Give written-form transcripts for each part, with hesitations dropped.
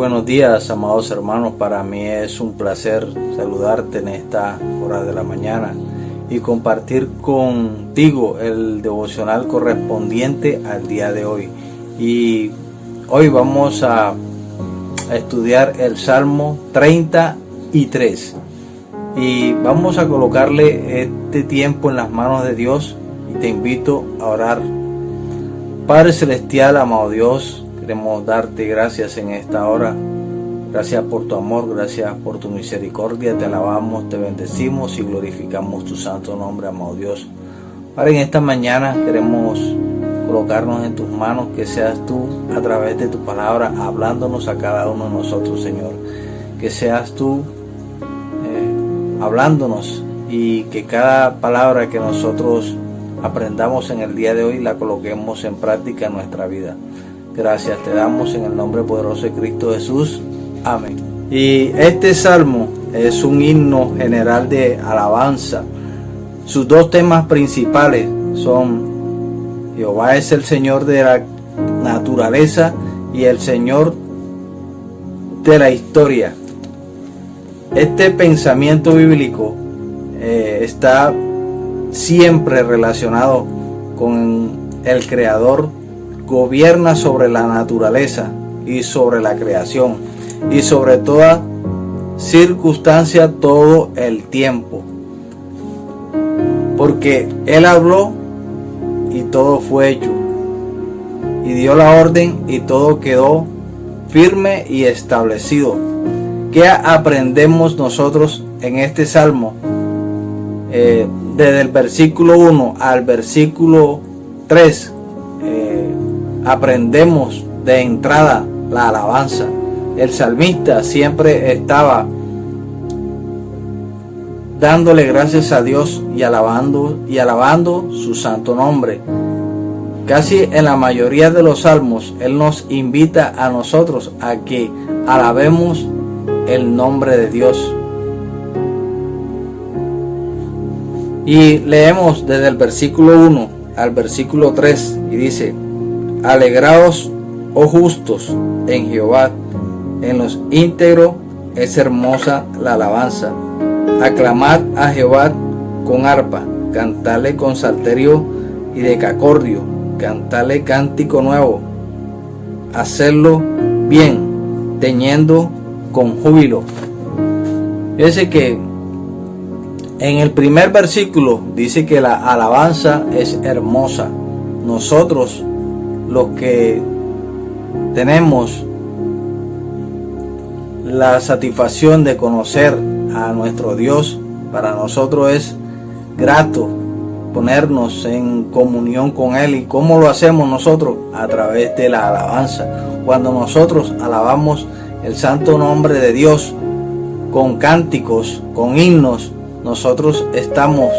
buenos días, amados hermanos. Para mí es un placer saludarte en esta hora de la mañana y compartir contigo el devocional correspondiente al día de hoy. Y hoy vamos a estudiar el Salmo 33 y vamos a colocarle este tiempo en las manos de Dios y te invito a orar. Padre Celestial, amado Dios, queremos darte gracias en esta hora. Gracias por tu amor, gracias por tu misericordia. Te alabamos, te bendecimos y glorificamos tu santo nombre, amado Dios. Padre, en esta mañana queremos colocarnos en tus manos, que seas tú a través de tu palabra hablándonos a cada uno de nosotros, Señor. Que seas tú hablándonos y que cada palabra que nosotros aprendamos en el día de hoy la coloquemos en práctica en nuestra vida. Gracias te damos en el nombre poderoso de Cristo Jesús. Amén. Y este salmo es un himno general de alabanza. Sus dos temas principales son: Jehová es el Señor de la naturaleza y el Señor de la historia. Este pensamiento bíblico está siempre relacionado con el Creador. Gobierna sobre la naturaleza y sobre la creación y sobre toda circunstancia todo el tiempo, porque Él habló y todo fue hecho, y dio la orden y todo quedó firme y establecido. ¿Qué aprendemos nosotros en este salmo? Desde el versículo 1 al versículo 3 aprendemos de entrada la alabanza. El salmista siempre estaba dándole gracias a Dios y alabando su santo nombre. Casi en la mayoría de los salmos Él nos invita a nosotros a que alabemos el nombre de Dios. Y leemos desde el versículo 1 al versículo 3 y dice: Alegraos, oh justos, en Jehová, en los íntegros es hermosa la alabanza. Aclamad a Jehová con arpa, cantadle con salterio y decacordio, cantadle cántico nuevo, hacerlo bien, tañendo con júbilo. Fíjense que en el primer versículo dice que la alabanza es hermosa. Nosotros, los que tenemos la satisfacción de conocer a nuestro Dios, para nosotros es grato ponernos en comunión con Él. ¿Y cómo lo hacemos nosotros? A través de la alabanza. Cuando nosotros alabamos el santo nombre de Dios con cánticos, con himnos, nosotros estamos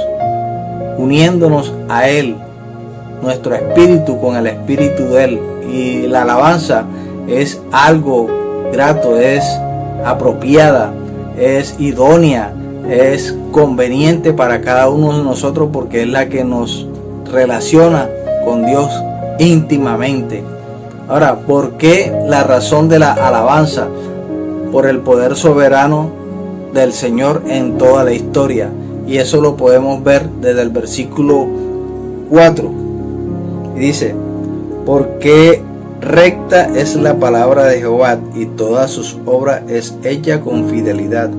uniéndonos a Él, nuestro espíritu con el espíritu de Él. Y la alabanza es algo grato, es apropiada, es idónea, es conveniente para cada uno de nosotros, porque es la que nos relaciona con Dios íntimamente. Ahora, ¿por qué la razón de la alabanza? Por el poder soberano del Señor en toda la historia. Y eso lo podemos ver desde el versículo 4. Y dice: porque recta es la palabra de Jehová, y todas sus obras es hecha con fidelidad.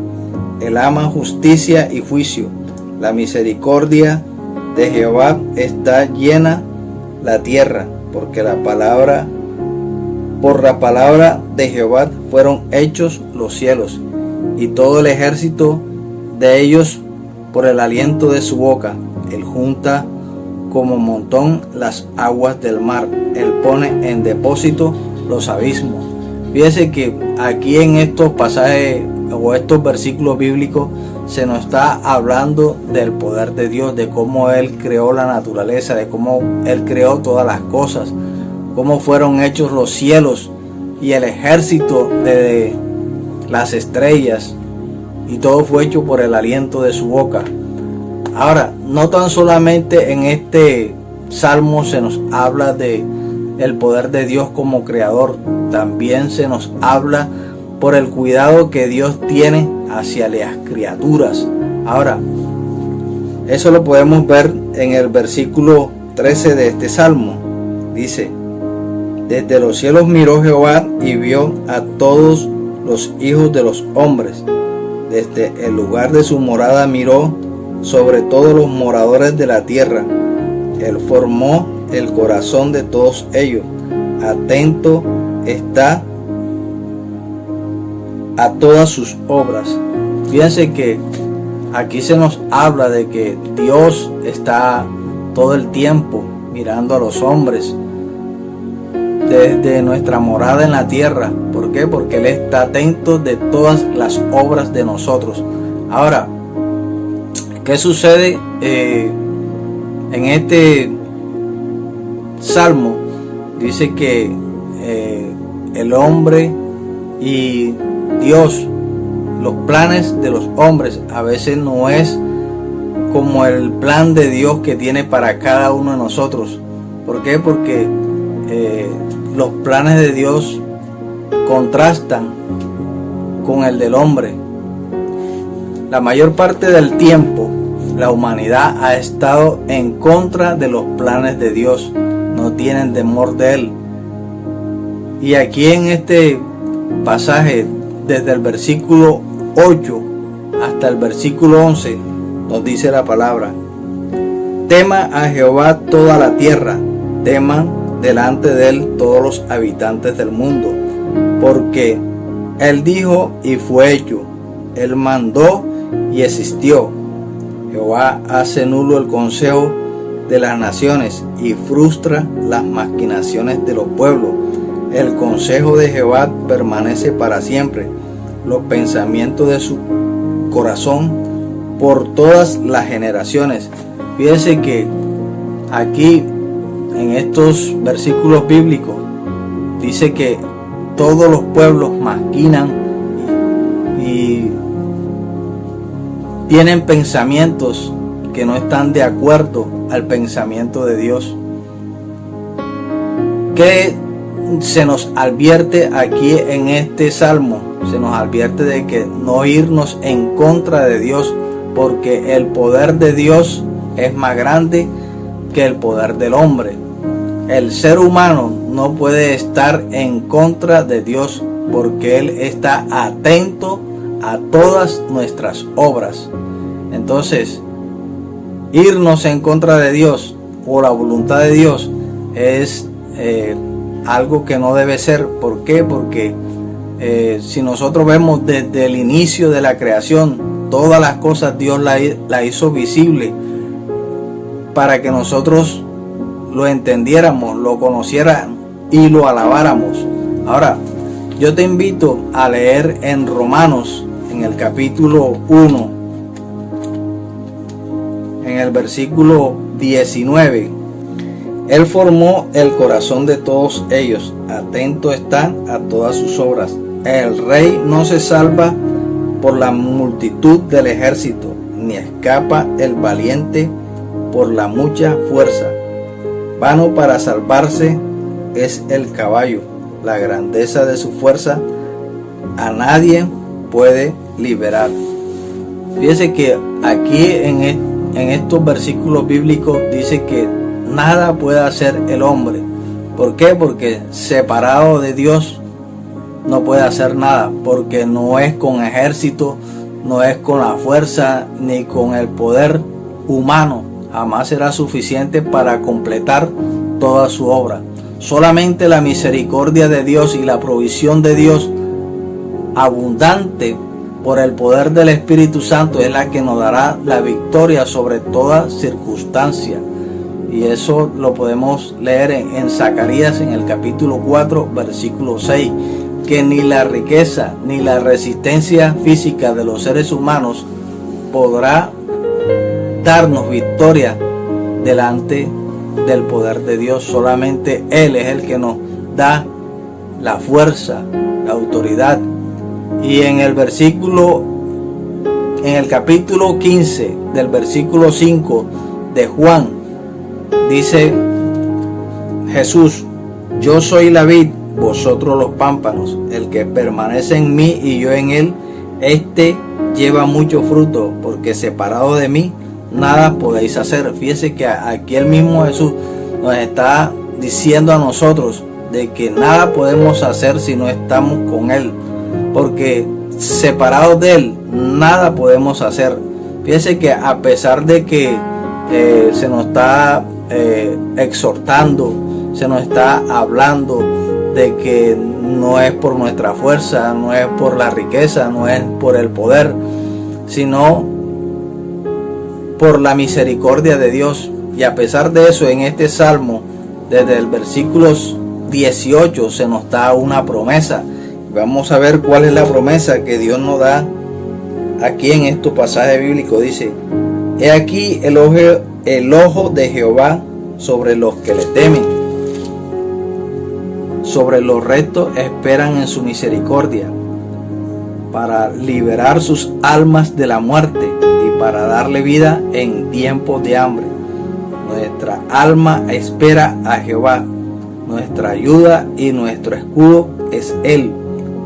Él ama justicia y juicio. La misericordia de Jehová está llena la tierra, porque por la palabra de Jehová fueron hechos los cielos, y todo el ejército de ellos por el aliento de su boca. Él junta como montón las aguas del mar. Él pone en depósito los abismos. Fíjese que aquí en estos pasajes o estos versículos bíblicos se nos está hablando del poder de Dios, de cómo Él creó la naturaleza, de cómo Él creó todas las cosas, cómo fueron hechos los cielos y el ejército de las estrellas, y todo fue hecho por el aliento de su boca. Ahora, no tan solamente en este salmo se nos habla de el poder de Dios como creador, también se nos habla por el cuidado que Dios tiene hacia las criaturas. Ahora, eso lo podemos ver en el versículo 13 de este salmo. Dice: desde los cielos miró Jehová y vio a todos los hijos de los hombres. Desde el lugar de su morada miró sobre todos los moradores de la tierra. Él formó el corazón de todos ellos. Atento está a todas sus obras. Fíjense que aquí se nos habla de que Dios está todo el tiempo mirando a los hombres desde nuestra morada en la tierra. ¿Por qué? Porque Él está atento de todas las obras de nosotros. Ahora, ¿qué sucede en este salmo? Dice que el hombre y Dios, los planes de los hombres a veces no es como el plan de Dios que tiene para cada uno de nosotros. ¿Por qué? Porque los planes de Dios contrastan con el del hombre. La mayor parte del tiempo la humanidad ha estado en contra de los planes de Dios. No tienen temor de Él. Y aquí en este pasaje, desde el versículo 8 hasta el versículo 11, nos dice la palabra: tema a Jehová toda la tierra, teman delante de Él todos los habitantes del mundo, porque Él dijo y fue hecho, Él mandó y existió. Jehová hace nulo el consejo de las naciones y frustra las maquinaciones de los pueblos. El consejo de Jehová permanece para siempre, los pensamientos de su corazón por todas las generaciones. Fíjense que aquí en estos versículos bíblicos dice que todos los pueblos maquinan y tienen pensamientos que no están de acuerdo al pensamiento de Dios. ¿Qué se nos advierte aquí en este salmo? Se nos advierte de que no irnos en contra de Dios, porque el poder de Dios es más grande que el poder del hombre. El ser humano no puede estar en contra de Dios, porque Él está atento a todas nuestras obras. Entonces, irnos en contra de Dios o la voluntad de Dios es algo que no debe ser. ¿Por qué? Porque si nosotros vemos desde el inicio de la creación, todas las cosas Dios la hizo visible para que nosotros lo entendiéramos, lo conociéramos y lo alabáramos. Ahora, yo te invito a leer en Romanos, en el capítulo 1, en el versículo 19. Él formó el corazón de todos ellos, atento está a todas sus obras. El rey no se salva por la multitud del ejército, ni escapa el valiente por la mucha fuerza. Vano para salvarse es el caballo, la grandeza de su fuerza a nadie puede liberar. Fíjese que aquí en estos versículos bíblicos dice que nada puede hacer el hombre. ¿Por qué? Porque separado de Dios no puede hacer nada, porque no es con ejército, no es con la fuerza ni con el poder humano. Jamás será suficiente para completar toda su obra. Solamente la misericordia de Dios y la provisión de Dios abundante por el poder del Espíritu Santo es la que nos dará la victoria sobre toda circunstancia. Y eso lo podemos leer en Zacarías, en el capítulo 4, versículo 6, que ni la riqueza ni la resistencia física de los seres humanos podrá darnos victoria delante del poder de Dios. Solamente Él es el que nos da la fuerza, la autoridad. Y en el capítulo 15 del versículo 5 de Juan, dice Jesús: yo soy la vid vosotros los pámpanos. El que permanece en mí y yo en él, este lleva mucho fruto, porque separado de mí nada podéis hacer. Fíjese que aquí el mismo Jesús nos está diciendo a nosotros de que nada podemos hacer si no estamos con él, porque separados de él nada podemos hacer. Fíjese que a pesar de que se nos está exhortando, se nos está hablando de que no es por nuestra fuerza, no es por la riqueza, no es por el poder, sino por la misericordia de Dios. Y a pesar de eso, en este salmo, desde el versículo 18 se nos da una promesa. Vamos a ver cuál es la promesa que Dios nos da aquí en este pasaje bíblico. Dice: he aquí el ojo de Jehová sobre los que le temen, sobre los rectos esperan en su misericordia, para liberar sus almas de la muerte y para darle vida en tiempos de hambre. Nuestra alma espera a Jehová, nuestra ayuda y nuestro escudo es Él.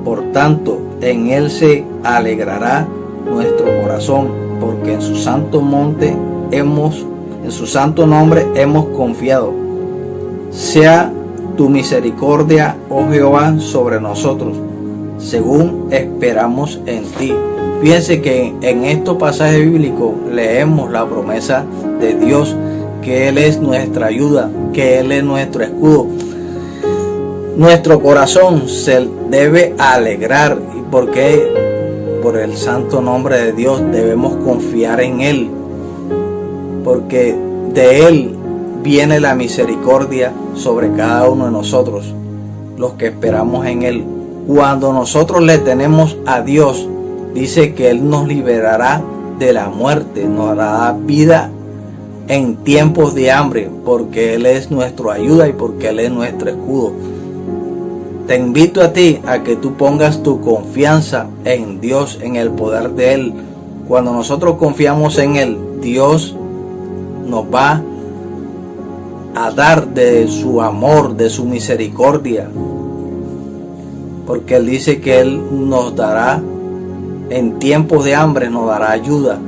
Por tanto, en Él se alegrará nuestro corazón, porque en su santo monte en su santo nombre hemos confiado. Sea tu misericordia, oh Jehová, sobre nosotros, según esperamos en ti. Fíjense que en estos pasajes bíblicos leemos la promesa de Dios, que Él es nuestra ayuda, que Él es nuestro escudo. Nuestro corazón se debe alegrar, porque por el santo nombre de Dios debemos confiar en Él, porque de Él viene la misericordia sobre cada uno de nosotros, los que esperamos en Él. Cuando nosotros le tenemos a Dios, dice que Él nos liberará de la muerte, nos dará vida en tiempos de hambre, porque Él es nuestra ayuda y porque Él es nuestro escudo. Te invito a ti a que tú pongas tu confianza en Dios, en el poder de Él. Cuando nosotros confiamos en Él, Dios nos va a dar de su amor, de su misericordia, porque Él dice que Él nos dará en tiempos de hambre, nos dará ayuda.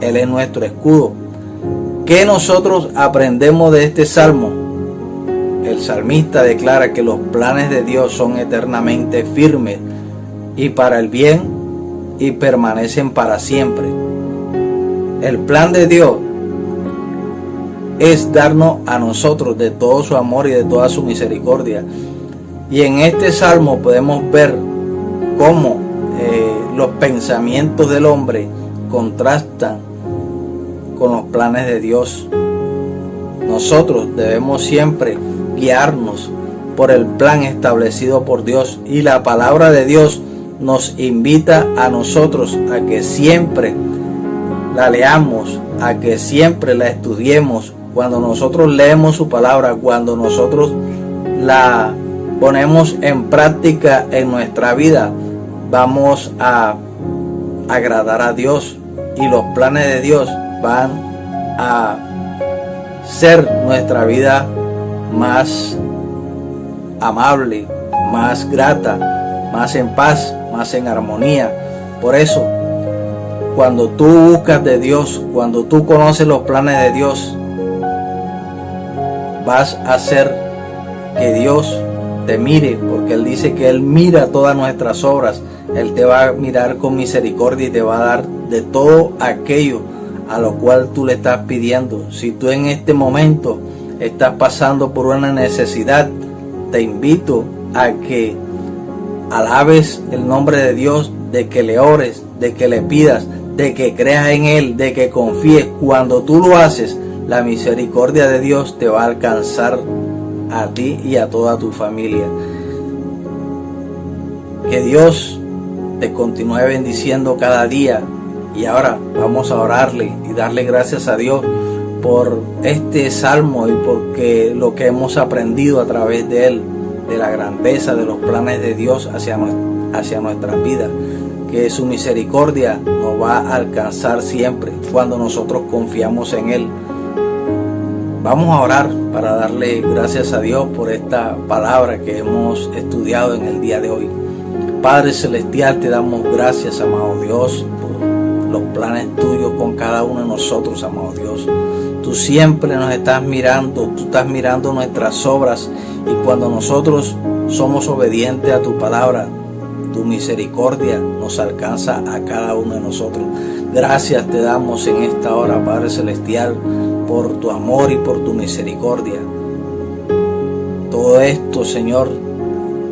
Él es nuestro escudo. ¿Qué nosotros aprendemos de este salmo? El salmista declara que los planes de Dios son eternamente firmes y para el bien y permanecen para siempre. El plan de Dios es darnos a nosotros de todo su amor y de toda su misericordia. Y en este salmo podemos ver cómo los pensamientos del hombre contrastan con los planes de Dios. Nosotros debemos siempre guiarnos por el plan establecido por Dios, y la palabra de Dios nos invita a nosotros a que siempre la leamos, a que siempre la estudiemos. Cuando nosotros leemos su palabra, cuando nosotros la ponemos en práctica en nuestra vida, vamos a agradar a Dios, y los planes de Dios van a ser nuestra vida más amable, más grata, más en paz, más en armonía. Por eso, cuando tú buscas de Dios, cuando tú conoces los planes de Dios, vas a hacer que Dios te mire, porque Él dice que Él mira todas nuestras obras. Él te va a mirar con misericordia y te va a dar de todo aquello a lo cual tú le estás pidiendo. Si tú en este momento estás pasando por una necesidad, te invito a que alabes el nombre de Dios, de que le ores, de que le pidas, de que creas en Él, de que confíes. Cuando tú lo haces, la misericordia de Dios te va a alcanzar a ti y a toda tu familia. Que Dios te continúe bendiciendo cada día. Y ahora vamos a orarle y darle gracias a Dios por este salmo y porque lo que hemos aprendido a través de él, de la grandeza de los planes de Dios hacia nuestra vida. Que su misericordia nos va a alcanzar siempre cuando nosotros confiamos en Él. Vamos a orar para darle gracias a Dios por esta palabra que hemos estudiado en el día de hoy. Padre Celestial, te damos gracias, amado Dios, por los planes tuyos con cada uno de nosotros, amado Dios. Tú siempre nos estás mirando, tú estás mirando nuestras obras, y cuando nosotros somos obedientes a tu palabra, tu misericordia nos alcanza a cada uno de nosotros. Gracias te damos en esta hora, Padre Celestial, por tu amor y por tu misericordia. Todo esto, Señor,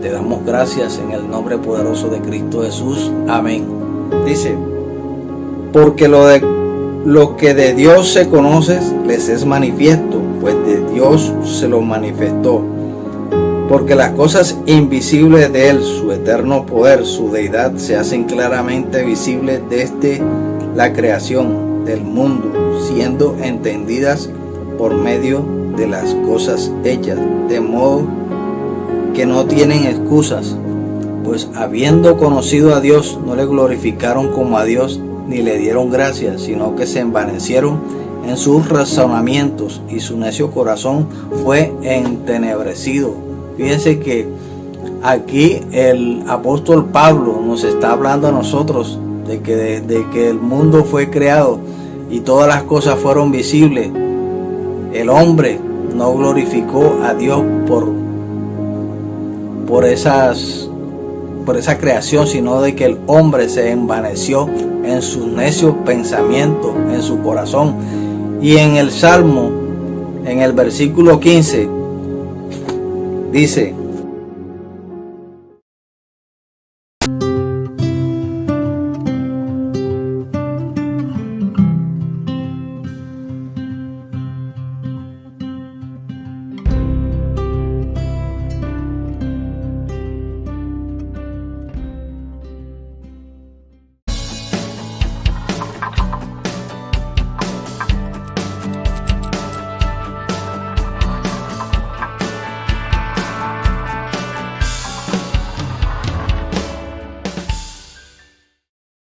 te damos gracias en el nombre poderoso de Cristo Jesús. Amén. Dice, porque lo que de Dios se conoce les es manifiesto, pues de Dios se lo manifestó. Porque las cosas invisibles de Él, su eterno poder, su deidad, se hacen claramente visibles desde la creación del mundo, siendo entendidas por medio de las cosas hechas, de modo que no tienen excusas, pues habiendo conocido a Dios, no le glorificaron como a Dios, ni le dieron gracias, sino que se envanecieron en sus razonamientos, y su necio corazón fue entenebrecido. Fíjense que aquí el apóstol Pablo nos está hablando a nosotros de que desde que el mundo fue creado y todas las cosas fueron visibles, el hombre no glorificó a Dios por esa creación, sino de que el hombre se envaneció en sus necios pensamientos, en su corazón. Y en el Salmo, en el versículo 15, dice,